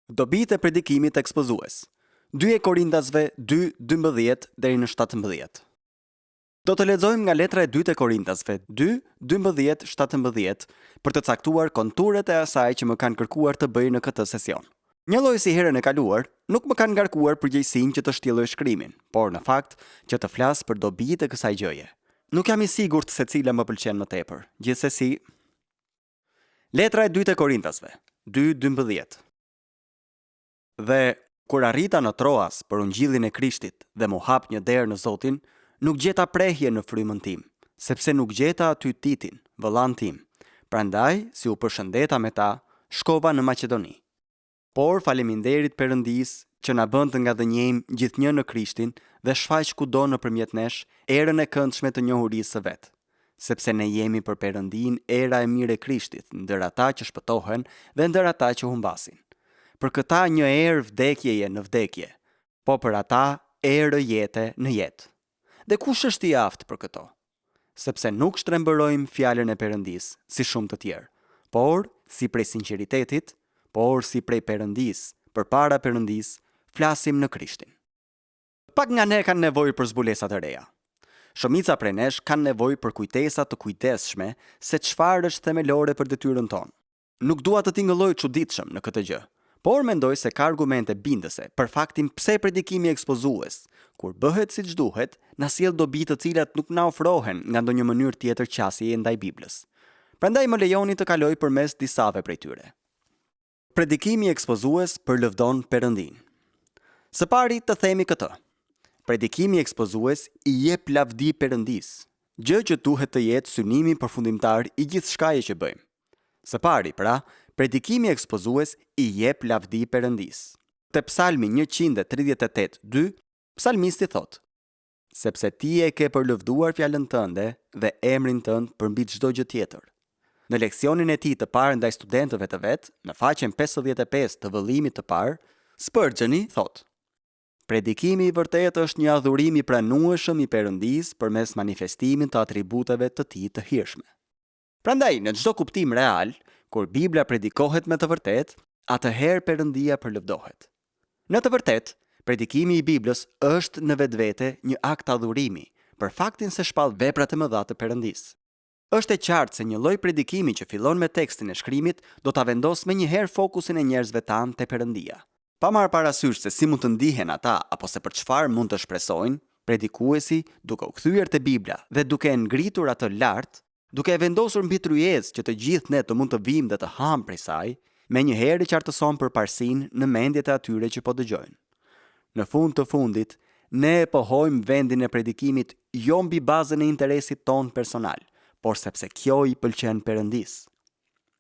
Dobit e predikimit ekspozues. 2 Korintasve 2:12 deri në 17. Do të lexojmë nga letra e 2 Korintasve 2:12-17 për të caktuar konturet e asaj që më kanë kërkuar të bëj në këtë sesion. Një lloj si herën e kaluar, nuk më kanë ngarkuar përgjegjësinë që të shtjelloj shkrimin, por në fakt që të flas për dobitë e kësaj gjëje. Nuk jam i sigurt se cila më pëlqen më tepër. Gjithsesi, letra e 2 Korintasve 2:12. Dhe kur arrita në Troas për ungjillin e Krishtit dhe mu hap një derë në Zotin, nuk gjeta prehje në frymën tim, sepse nuk gjeta aty Titin, vëllan tim. Prandaj, si u përshëndeta me ta, shkova në Maqedoni. Por faleminderit Perëndis që na bën të ngadhënjejmë gjithnjë në Krishtin dhe shfaq kudo nëpërmjet nesh erën e këndshme të njohurisë së vet. Sepse ne jemi për Perëndin era e mirë e Krishtit, ndër ata që shpëtohen dhe ndër ata që humbasin. Për këta një erë vdekjeje në vdekje, po për ata erë jete në jetë. Dhe kush është i aftë për këto? Sepse nuk shtrembërojmë fjalën e Perëndis, si shumë të tjerë, por si prej sinqeritetit, por si prej Perëndis, përpara Perëndis, flasim në Krishtin. Pak nga ne kanë nevojë për zbulesa të reja. Shumica prej nesh kanë nevojë për kujtesa të kujdesshme se çfarë është themelore për detyrën tonë. Nuk dua të tingëlloj çuditshëm në këtë gjë, por mendoj se ka argumente bindëse për faktin pse predikimi ekspozues, kur bëhet siç duhet, na sjell dobi të cilat nuk na ofrohen nga ndonjë mënyrë tjetër qasjeje ndaj Biblës. Prandaj më lejoni të kaloj përmes disave prej tyre. Predikimi ekspozues përlëvdon Perëndin. Së pari të themi këtë. Predikimi ekspozues i jep lavdi Perëndis, gjë që duhet të jetë synimi përfundimtar i gjithçkaje që bëjmë. Së pari, pra, predikimi ekspozues i jep lavdi Perëndis. Te Psalmi 138:2, psalmisti thot: sepse ti e ke përlëvduar fjalën tënde dhe emrin tënd përmbi çdo gjë tjetër. Në leksionin e tij të parë ndaj studentëve të vet, në faqen 55 të vëllimit të parë, Spurgeoni thot: predikimi i vërtetë është një adhurim i pranueshëm i Perëndis përmes manifestimit të atributeve të tij të hirshme. Prandaj, në çdo kuptim real, kur Bibla predikohet me të vërtetë, atëherë Perëndia përlëvdohet. Në të vërtetë, predikimi i Biblës është në vetvete një akt adhurimi, për faktin se shpall veprat e mëdha të Perëndis. Është e qartë se një lloj predikimi që fillon me tekstin e shkrimit do ta vendos menjëherë fokusin e njerëzve tanë te Perëndia. Pa marrë parasysh se si mund të ndihen ata apo se për çfarë mund të shpresojnë, predikuesi, duke u kthyer te Bibla dhe duke e ngritur atë lart, duke e vendosur mbi tryezë që të gjithë ne të mund të vijmë dhe të ham prej saj, menjëherë i qartëson përparsinë në mendjet e atyre që po dëgjojnë. Në fund të fundit, ne e pohojmë vendin e predikimit jo mbi bazën e interesit ton personal, por sepse kjo i pëlqen Perëndis.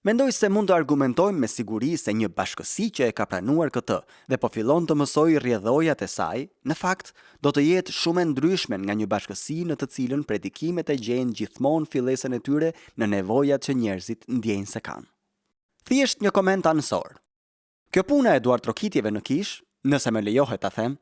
Mendoj se mund të argumentojmë me siguri se një bashkësi që e ka pranuar këtë dhe po fillon të mësojë rrjedhojat e saj, në fakt do të jetë shumë e ndryshme nga një bashkësi në të cilën predikimet e gjejnë gjithmonë fillesën e tyre në nevojat që njerëzit ndjejnë se kanë. Thjesht një koment anësor. Kjo puna e duartrokitjeve në kish, nëse më lejohet ta them,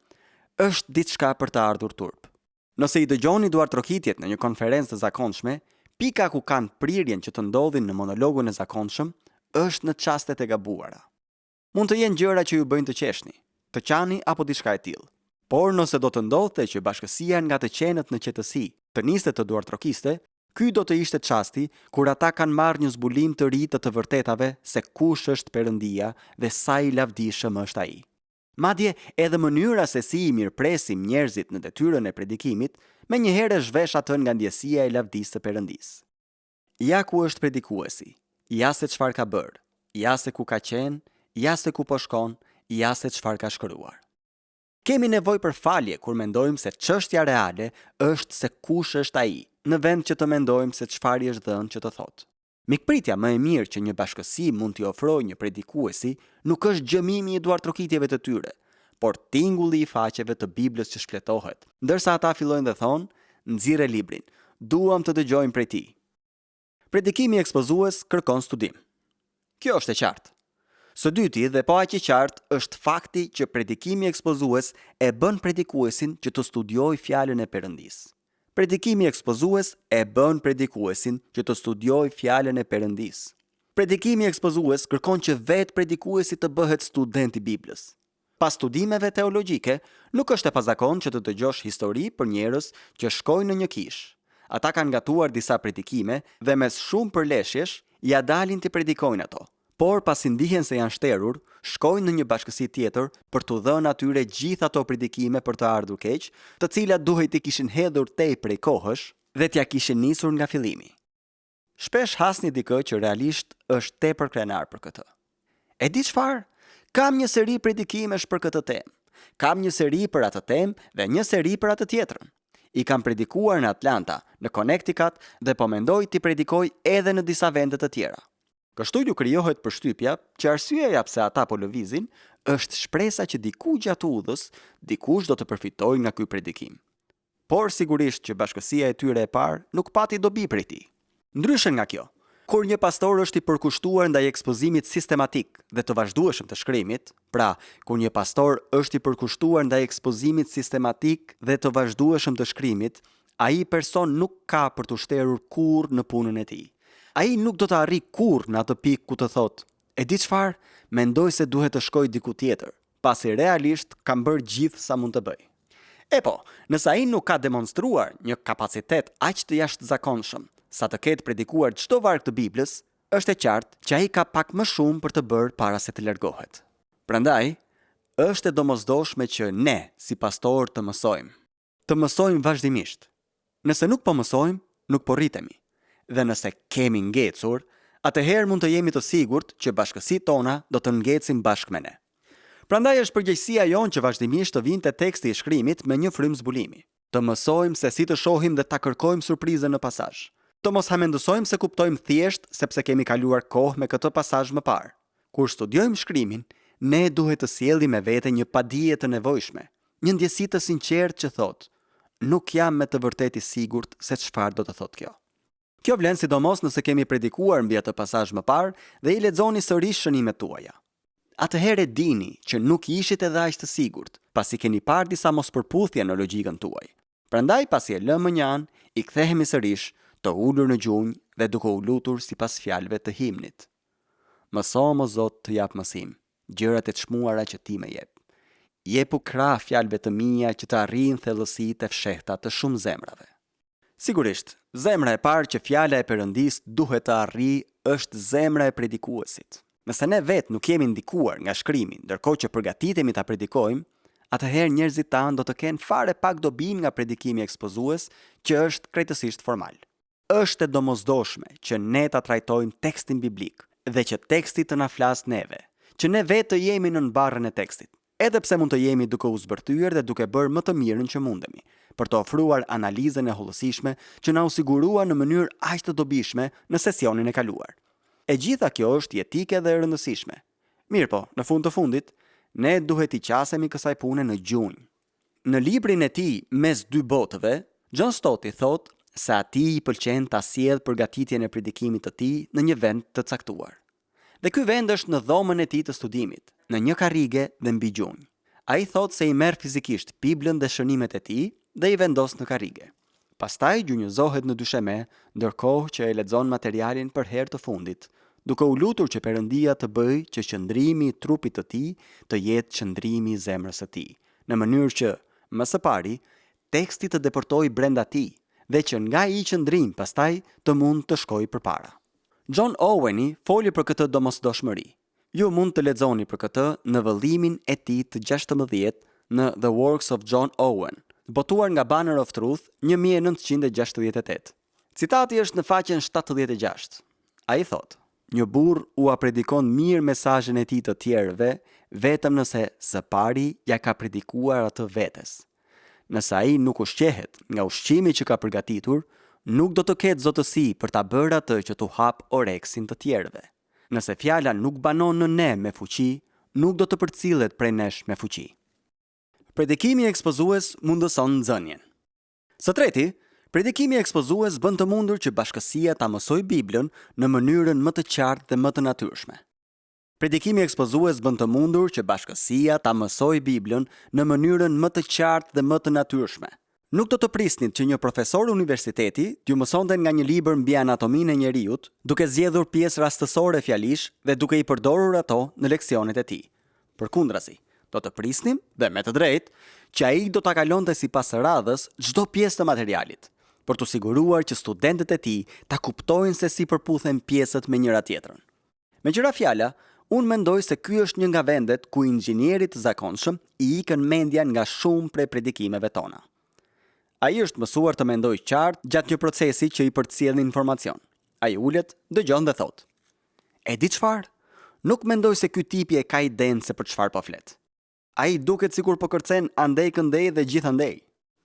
është diçka për të ardhur turp. Nëse i dëgjoni duartrokitjet në një konferencë të zakonshme, pika ku kanë prirjen që të ndodhin në monologun e zakonshëm është në çastet e gabuara. Mund të jenë gjëra që ju bëjnë të qeshni, të qani apo diçka e tillë. Por nëse do të ndodhte që bashkësia nga të qenët në qetësi të niste të duartrokiste, ky do të ishte çasti kur ata kanë marrë një zbulim të ri të vërtetave se kush është Perëndia dhe sa i lavdishëm është ai. Madje edhe mënyra se si i mirëpresim njerëzit në detyrën e predikimit, menjëherë zhvesh atë nga ndjesia e lavdisë së Perëndis. Ja ku është predikuesi, ja se çfarë ka bërë, ja se ku ka qenë, ja se ku po shkon, ja se çfarë ka shkruar. Kemi nevojë për falje kur mendojmë se çështja reale është se kush është ai, në vend që të mendojmë se çfarë është dhënë që të thotë. Mikpritja më e mirë që një bashkësi mund t'i ofrojë një predikuesi nuk është gjëmimi i duartrokitjeve të tyre, por tingulli i faqeve të Biblës që shpletohet, ndërsa ata fillojnë dhe thonë, nxirre librin, duam të dëgjojmë prej tij. Predikimi ekspozues kërkon studim. Kjo është e qartë. Së dyti dhe po aq i qartë është fakti që predikimi ekspozues e bën predikuesin që të studiojë fjalën e Perëndis. Predikimi ekspozues e bën predikuesin që të studiojë fjalën e Perëndis. Predikimi ekspozues kërkon që vetë predikuesi të bëhet student i Biblës. Pas studimeve teologjike, nuk është e pazakon që të dëgjosh histori për njerëz që shkojnë në një kishë. Ata kanë gatuar disa predikime dhe mes shumë përleshjesh ja dalin të predikojnë ato. Por pasi ndihen se janë shterur, shkojnë në një bashkësi tjetër për të dhënë atyre gjithë ato predikime për të ardhur keq, të cilat duhet t'i kishin hedhur tej prej kohësh dhe t'ja kishin nisur nga fillimi. Shpesh hasni dikë që realisht është tepër krenar për këtë. E di çfarë? Kam një seri predikimesh për këtë temë. Kam një seri për atë temë dhe një seri për atë tjetrën. I kam predikuar në Atlanta, në Connecticut dhe po mendoj t'i predikoj edhe në disa vende të tjera. Kështu ju krijohet përshtypja që arsyeja pse ata po lëvizin është shpresa që diku gjatë udhës dikush do të përfitojë nga ky predikim. Por sigurisht që bashkësia e tyre e parë nuk pati dobi prej tij. Ndryshe nga kjo, kur një pastor është i përkushtuar ndaj ekspozimit sistematik dhe të vazhdueshëm të shkrimit, pra, kur një pastor është i përkushtuar ndaj ekspozimit sistematik dhe të vazhdueshëm të shkrimit, ai person nuk ka për të shterur kurrë në punën e tij. Ai nuk do të arrijë kurrë në atë pikë ku të thotë, e di çfarë, mendoj se duhet të shkoj diku tjetër, pasi realisht kam bërë gjithë sa mund të bëj. E po, nëse ai nuk ka demonstruar një kapacitet aq të jashtëzakonshëm sa të ketë predikuar çdo varg të Biblës, është e qartë që ai ka pak më shumë për të bërë para se të largohet. Prandaj, është e domosdoshme që ne, si pastor, të mësojmë. Të mësojmë vazhdimisht. Nëse nuk po mësojmë, nuk po rritemi. Dhe nëse kemi ngecur, atëherë mund të jemi të sigurt që bashkësitë tona do të ngecin bashkë me ne. Prandaj është përgjegjësia jonë që vazhdimisht të vinte teksti i shkrimit me një frymë zbulimi. Të mësojmë se si të shohim dhe ta kërkojmë surprizën në pasazh. Të mos hamendësojmë se kuptojmë thjesht sepse kemi kaluar kohë me këtë pasazh më parë. Kur studiojmë shkrimin, ne duhet të sjellim me vete një padije të nevojshme, një ndjesi të sinqertë që thotë, nuk jam me të vërtetë i sigurt se çfarë do të thotë kjo. Kjo vlen sidomos nëse kemi predikuar mbi atë pasazh më parë dhe i lexoni sërish shënimet tuaja. Atëherë dini që nuk ishit edhe aq të sigurt, pasi keni parë disa mospërputhje në logjikën tuaj. Prandaj pasi e lëmë një anë, i kthehemi sërish të ulur në gjunjë dhe duke u lutur sipas fjalëve të himnit. Mëso o Zot të jap mësim, gjërat e çmuara që ti më jep. Jepu krah fjalëve të mia që të arrijnë thellësitë e fshehta të shumë zemrave. Sigurisht, zemra e parë që fjala e Perëndis duhet të arrijë është zemra e predikuesit. Nëse ne vetë nuk jemi ndikuar nga shkrimi, ndërkohë që përgatitemi ta predikojmë, atëherë njerëzit tanë do të kenë fare pak dobim nga predikimi ekspozues që është krejtësisht formal. Është e domosdoshme që ne ta trajtojmë tekstin biblik dhe që teksti të na flas neve, që ne vetë të jemi nën barrën e tekstit, edhe pse mund të jemi duke u zbërthyer dhe duke bërë më të mirën që mundemi, për të ofruar analizën e hollësishme që na u sigurua në mënyrë aq të dobishme në sesionin e kaluar. E gjitha kjo është jetike dhe e rëndësishme. Mirë po, në fund të fundit, ne duhet i qasemi kësaj pune në gjunjë. Në librin e tij Mes dy botëve, John Stott i thotë se atij i pëlqen ta sjellë përgatitjen e predikimit të tij në një vend të caktuar. Dhe ky vend është në dhomën e tij të studimit, në një karrige dhe mbi gjunjë. Ai thotë se i merr fizikisht Biblën dhe shënimet e tij dhe i vendos në karrige. Pastaj gjunjëzohet në dysheme, ndërkohë që e lexon materialin për herë të fundit, duke u lutur që Perëndia të bëjë që qëndrimi i trupit të tij të jetë qëndrimi i zemrës së tij, në mënyrë që, më së pari, teksti të deportojë brenda tij dhe që nga i qëndrim pastaj të mund të shkojë përpara. John Owen foli për këtë domosdoshmëri. Ju mund të lexoni për këtë në vëllimin e tij të 16 në The Works of John Owen, botuar nga Banner of Truth 1968. Citati është në faqen 76. Ai thotë: "Një burr ua predikon mirë mesazhin e tij të tjerëve, vetëm nëse së pari ja ka predikuar atë vetes. Nëse ai nuk ushqehet nga ushqimi që ka përgatitur, nuk do të ketë zotësi për ta bërë atë që t'u hap oreksin të tjerëve. Nëse fjala nuk banon në ne me fuqi, nuk do të përcillet prej nesh me fuqi." Predikimi ekspozues mundëson nxënien. Së treti, predikimi ekspozues bën të mundur që bashkësia ta mësojë Biblën në mënyrën më të qartë dhe më të natyrshme. Predikimi ekspozues bën të mundur që bashkësia ta mësojë Biblën në mënyrën më të qartë dhe më të natyrshme. Nuk do të prisnit që një profesor universiteti t'ju mësonte nga një libër mbi anatominë e njeriut, duke zgjedhur pjesë rastësore fjalish dhe duke i përdorur ato në leksionet e tij. Përkundrazi, do të prisnim dhe me të drejtë që ai do ta kalonte sipas radhës çdo pjesë të materialit, për të siguruar që studentët e tij ta kuptojnë se si përputhen pjesët me njëra tjetrën. Me qëra fjala, unë mendoj se ky është një nga vendet ku inxhinierit të zakonshëm i ikën mendja nga shumë prej predikimeve tona. Ai është mësuar të mendoj qartë gjatë një procesi që i përcjell informacion. Ai ulet, dëgjon dhe thot: "E di çfarë? Nuk mendoj se ky tipi e ka idenë se për çfarë po flet. Ai duket sikur po kërcen andej këndej dhe gjithandej."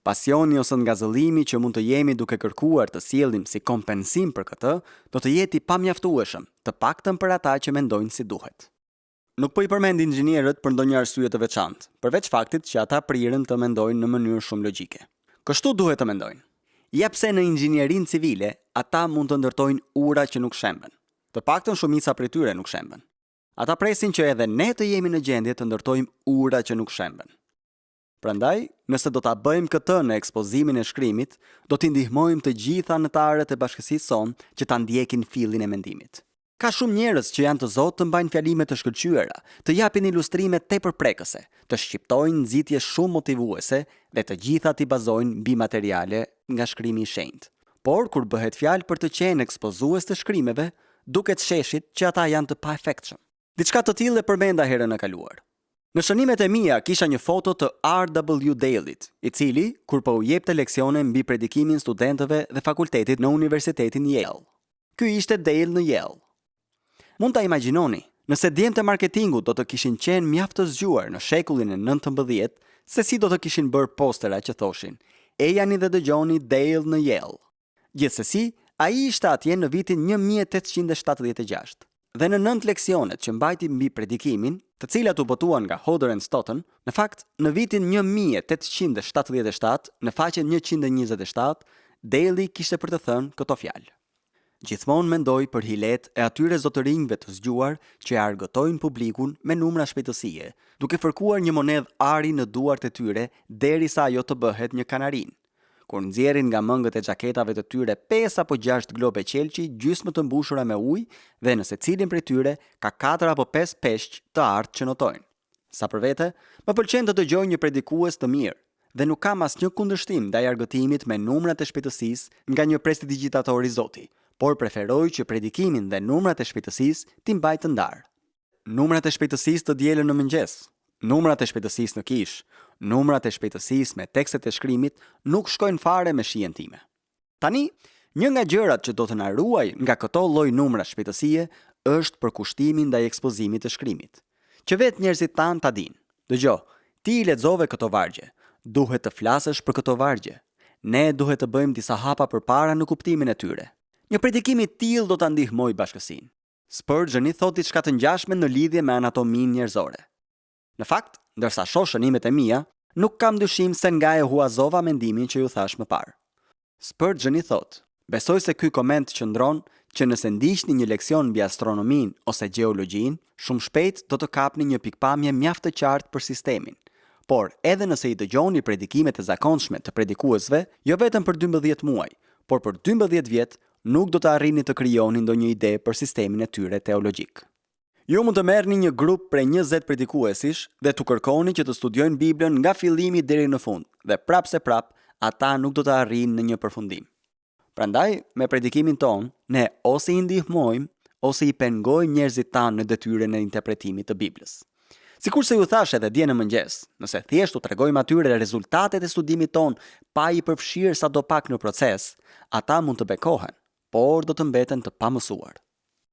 Pasioni ose ngazëllimi që mund të jemi duke kërkuar të sjellim si kompensim për këtë, do të jetë i pamjaftueshëm, të paktën për ata që mendojnë si duhet. Nuk po i përmend inxhinierët për ndonjë arsye të veçantë, përveç faktit që ata prirën të mendojnë në mënyrë shumë logjike. Kështu duhet të mendojnë. Ja pse në inxhinierinë civile ata mund të ndërtojnë ura që nuk shemben. Të paktën shumica prej tyre nuk shemben. Ata presin që edhe ne të jemi në gjendje të ndërtojmë ura që nuk shemben. Prandaj, nëse do ta bëjmë këtë në ekspozimin e shkrimit, do t'i ndihmojmë të gjitha anëtarët e bashkësisë sonë që ta ndjekin fillin e mendimit. Ka shumë njerëz që janë të zotë të mbajnë fjalime të shkëlqyera, të japin ilustrime tepërprekëse, të shqiptojnë nxitje shumë motivuese dhe të gjitha t'i bazojnë mbi materiale nga shkrimi i shenjtë. Por kur bëhet fjalë për të qenë ekspozues të shkrimeve, duket sheshit që ata janë të paefektshëm. Diçka të tillë e përmenda herën e kaluar. Në shënimet e mia kisha një foto të R.W. Dalit, i cili, kur po u jepte leksione mbi predikimin studentëve dhe fakultetit në Universitetin Yale. Ky ishte Dale në Yale. Mund ta imagjinoni, nëse djemtë e marketingut do të kishin qenë mjaft të zgjuar në shekullin e 19, se si do të kishin bërë postera që thoshin: "Ejani dhe dëgjoni Dale në Yale." Gjithsesi, ai ishte atje në vitin 1876. Dhe në 9 leksionet që mbajti mbi predikimin, të cilat u botuan nga Hodder and Stoughton, në fakt, në vitin 1877, në faqen 127, Daly kishte për të thënë këto fjalë: "Gjithmonë mendoj për hilet e atyre zotërinjve të zgjuar që e argëtojnë publikun me numra shpejtësie, duke fërkuar një monedh ari në duart e tyre derisa ajo të bëhet një kanarin. Kur nxjerrin nga mëngët e xhaketave të tyre 5 apo 6 globe qelçi gjysmë të mbushura me ujë dhe në secilin prej tyre ka 4 apo 5 peshq të artë që notojnë. Sa për vete, më pëlqen të dëgjoj një predikues të mirë dhe nuk kam asnjë kundërshtim ndaj argëtimit me numrat e shpejtësisë nga një prestidigitator i Zotit, por preferoj që predikimin dhe numrat e shpejtësisë t'i mbaj të ndarë. Numrat e shpejtësisë të dielën në mëngjes, numrat e shpejtësisë në kish, numrat e shpejtësisë me tekstet e shkrimit nuk shkojnë fare me shijen time. Tani, një nga gjërat që do të na ruaj nga këto lloj numra shpejtësie është përkushtimi ndaj ekspozimit të shkrimit. Që vetë njerëzit tanë ta dinë. Dëgjoj, ti i lexove këto vargje, duhet të flasësh për këto vargje. Ne duhet të bëjmë disa hapa përpara në kuptimin e tyre. Një predikim i tillë do ta ndihmojë bashkësinë. Spurgeon i thotë diçka të ngjashme në lidhje me anatominë njerëzore. Në fakt, ndërsa shoh shënimet e mia, nuk kam dyshim se nga e huazova mendimin që ju thash më parë. Spurgeon i thotë: "Besoj se ky koment qëndron që nëse ndiqni një leksion mbi astronominë ose gjeologjinë, shumë shpejt do të kapni një pikpamje mjaft të qartë për sistemin. Por edhe nëse i dëgjoni predikimet e zakonshme të predikuesve, jo vetëm për 12 muaj, por për 12 vjet, nuk do të arrini të krijoni ndonjë ide për sistemin e tyre teologjik." Ju mund të merrni një grup prej 20 predikuesish dhe t'u kërkoni që të studiojnë Biblën nga fillimi deri në fund, dhe prapse prap ata nuk do të arrijnë në një përfundim. Prandaj, me predikimin ton, ne ose i ndihmojmë ose i pengojmë njerëzit tanë në detyrën e interpretimit të Biblës. Sikur se ju thash edhe dje në mëngjes, nëse thjesht u tregojmë atyre rezultatet e studimit ton pa i përfshirë sadopak në proces, ata mund të bekohen, por do të mbeten të pamësuar.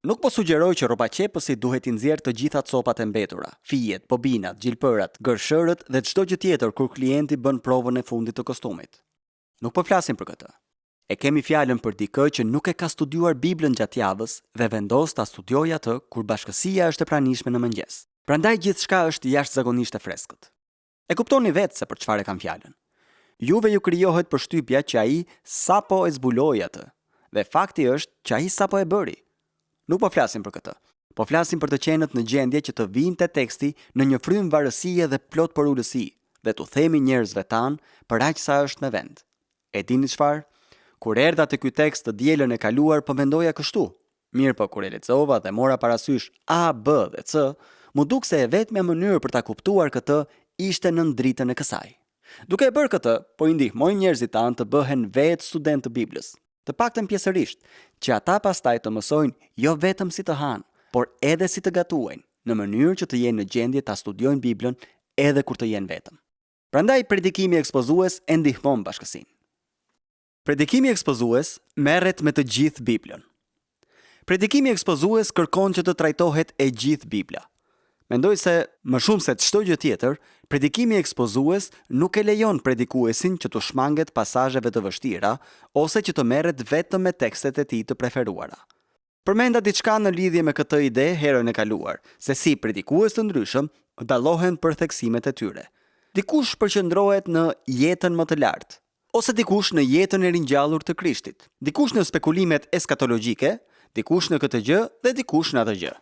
Nuk po sugjeroj që rrobaqepësi duhet i nxjerrë të gjitha copat e mbetura, fijet, bobinat, gjilpërat, gërshërët dhe çdo gjë tjetër kur klienti bën provën e fundit të kostumit. Nuk po flasim për këtë. E kemi fjalën për dikë që nuk e ka studiuar Biblën gjatë javës dhe vendos ta studiojë atë kur bashkësia është e pranishme në mëngjes. Prandaj gjithçka është jashtëzakonisht e freskët. E kuptoni vetë se për çfarë kam fjalën. Juve ju krijohet përshtypja që ai sapo e zbuloi atë, dhe fakti është që ai sapo e bëri. Nuk po flasim për këtë. Po flasim për të qenët në gjendje që të vinte teksti në një frymë varësie dhe plot për ulësi, dhe t'u themi njerëzve tanë për aq sa është me vend. E dini çfarë? Kur erdha te ky tekst të dielën e kaluar, po mendoja kështu. Mirë, po kur e lexova dhe mora parasysh A, B dhe C, mu duk se e vetmja mënyrë për ta kuptuar këtë ishte në dritën e kësaj. Duke e bërë këtë, po i ndihmoj njerëzit tanë të bëhen vetë student të Biblës, të paktën pjesërisht, që ata pastaj të mësojnë jo vetëm si të hanë, por edhe si të gatuajnë, në mënyrë që të jenë në gjendje ta studiojnë Biblën edhe kur të jenë vetëm. Prandaj predikimi ekspozues e ndihmon bashkësinë. Predikimi ekspozues merret me të gjithë Biblën. Predikimi ekspozues kërkon që të trajtohet e gjithë Bibla. Mendoj se më shumë se çdo gjë tjetër, predikimi ekspozues nuk e lejon predikuesin që të shmanget pasazheve të vështira ose që të merret vetëm me tekstet e tij të preferuara. Përmenda diçka në lidhje me këtë ide herën e kaluar, se si predikues të ndryshëm dallohen për theksimet e tyre. Dikush përqendrohet në jetën më të lartë, ose dikush në jetën e ringjallur të Krishtit, dikush në spekulimet eskatologjike, dikush në këtë gjë dhe dikush në atë gjë.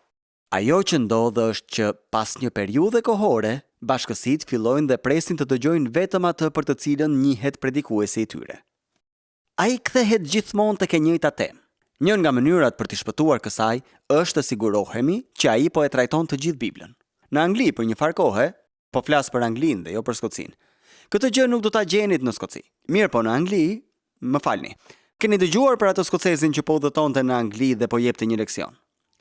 Ajo që ndodh është që pas një periudhe kohore, bashkësitë fillojnë dhe presin të dëgjojnë vetëm atë për të cilën njihet predikuesi i tyre. Ai kthehet gjithmonë tek e njëjta temë. Një nga mënyrat për të shpëtuar kësaj është të sigurohemi që ai po e trajton të gjithë Biblën. Në Angli për një farë kohe, po flas për Anglinë dhe jo për Skocinë. Këtë gjë nuk do ta gjenit në Skoci. Mirë, po në Angli, më falni. Keni dëgjuar për atë skocezin që po udhëtonte në Angli dhe po jepte një leksion?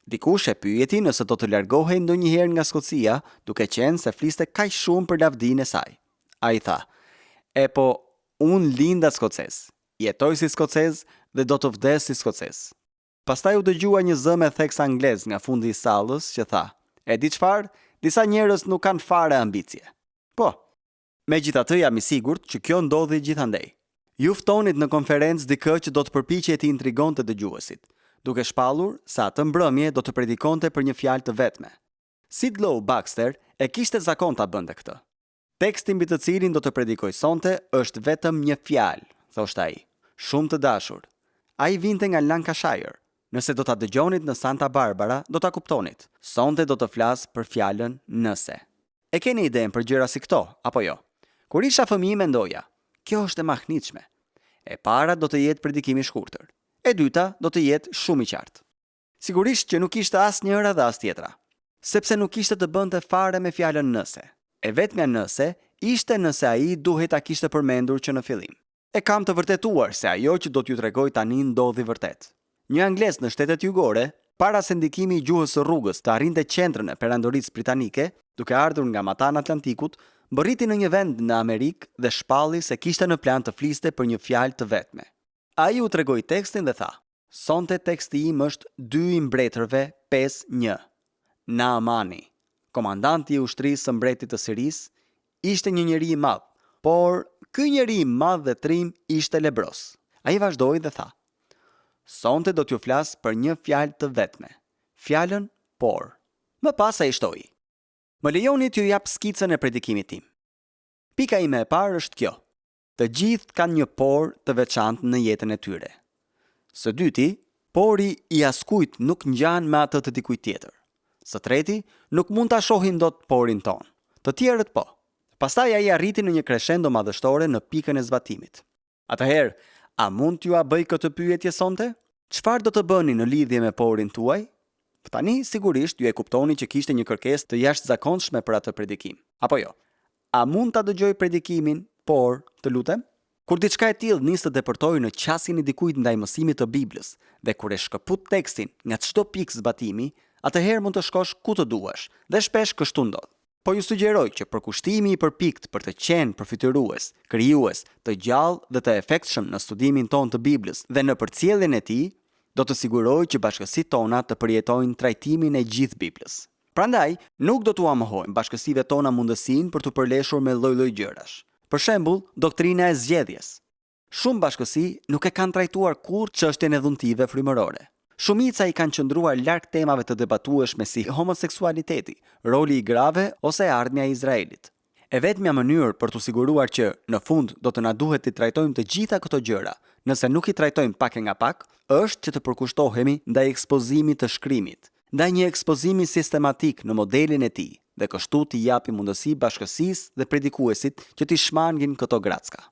Dikush e pyeti nëse do të largohej ndonjëherë nga Skocia, duke qenë se fliste kaq shumë për lavdinë e saj. Ai tha: "E po, unë linda skocez, jetoj si skocez dhe do të vdes si skocez." Pastaj u dëgjua një zë me theks anglez nga fundi i sallës që tha: "E di çfarë? Disa njerëz nuk kanë fare ambicie." Po, megjithatë jam i sigurt që kjo ndodhi gjithandej. Ju ftonit në konferencë dikë që do të përpiqej të intrigonte dëgjuesit, duke shpallur se atë mbrëmje do të predikonte për një fjalë të vetme. Sidlow Baxter e kishte zakon ta bënte këtë. Teksti mbi të cilin do të predikoj sonte është vetëm një fjalë, thoshte ai. Shumë të dashur. Ai vinte nga Lancashire. Nëse do ta dëgjonit në Santa Barbara, do ta kuptonit. Sonte do të flas për fjalën nëse. E keni idenë për gjëra si këto, apo jo? Kur isha fëmijë mendoja, kjo është e mahnitshme. E para do të jetë predikimi i shkurtër. E dyta do të jetë shumë i qartë. Sigurisht që nuk ishte as njëra dhe as tjetra, sepse nuk ishte të bënte fare me fjalën nëse. E vetmja nëse ishte nëse ai duhet ta kishte përmendur që në fillim. E kam të vërtetuar se ajo që do t'ju tregoj tani ndodhi vërtet. Një anglez në Shtetet Jugore, para se ndikimi i gjuhës së rrugës të arrinte qendrën e perandorisë britanike, duke ardhur nga matana Atlantikut, mbërriti në një vend në Amerikë dhe shpalli se kishte në plan të fliste për një fjalë të vetme. Ai u tregoi tekstin dhe tha: "Sonte teksti im është 2 i mbretërve 5-1. Naamani, komandanti i ushtrisë së mbretit të Sirisë, ishte një njeri i madh, por ky njeri i madh dhe trim ishte lebros." Ai vazhdoi dhe tha: "Sonte do t'ju flas për një fjalë të vetme, fjalën por." Më pas ai shtoi: "Më lejoni t'ju jap skicën e predikimit tim. Pika ime e parë është kjo: të gjithë kanë një por të veçantë në jetën e tyre. Së dyti, pori i askujt nuk ngjan me atë të dikujt tjetër. Së treti, nuk mund ta shohim dot porin ton. Të tjerët po." Pastaj ai arriti në një crescendo madhështore në pikën e zbatimit. "Atëherë, a mund t'ju a bëj këtë pyetje sonte? Çfarë do të bëni në lidhje me porin tuaj?" Tani sigurisht ju e kuptoni që kishte një kërkesë të jashtëzakonshme për atë predikim. Apo jo? A mund ta dëgjoj predikimin, por, të lutem? Kur diçka e tillë nis të depërtojë në qasjen e dikujt ndaj mësimit të Biblës dhe kur e shkëput tekstin nga çdo pikë zbatimi, atëherë mund të shkosh ku të duash dhe shpesh kështu ndodh. Po ju sugjeroj që përkushtimi i përpikt për të qenë përfitues, krijues, të gjallë dhe të efektshëm në studimin ton të Biblës dhe në përcjelljen e tij, do të sigurojë që bashkësitë tona të përjetojnë trajtimin e gjithë Biblës. Prandaj, nuk do t'u amohojmë bashkësive tona mundësinë për të përleshur me lloj-lloj gjërash. Për shembull, doktrina e zgjedhjes. Shumë bashkësi nuk e kanë trajtuar kurrë çështjen e dhuntive frymërore. Shumica i kanë qëndruar larg temave të debatueshme si homoseksualiteti, roli i grave ose ardhmja e Izraelit. E vetmja mënyrë për të siguruar që në fund do të na duhet të trajtojmë të gjitha këto gjëra, nëse nuk i trajtojmë pak e nga pak, është që të përkushtohemi ndaj ekspozimit të shkrimit, ndaj një ekspozimi sistematik në modelin e tij, dhe kështu t'i japi mundësi bashkësisë dhe predikuesit që t'i shmangin këto gracka.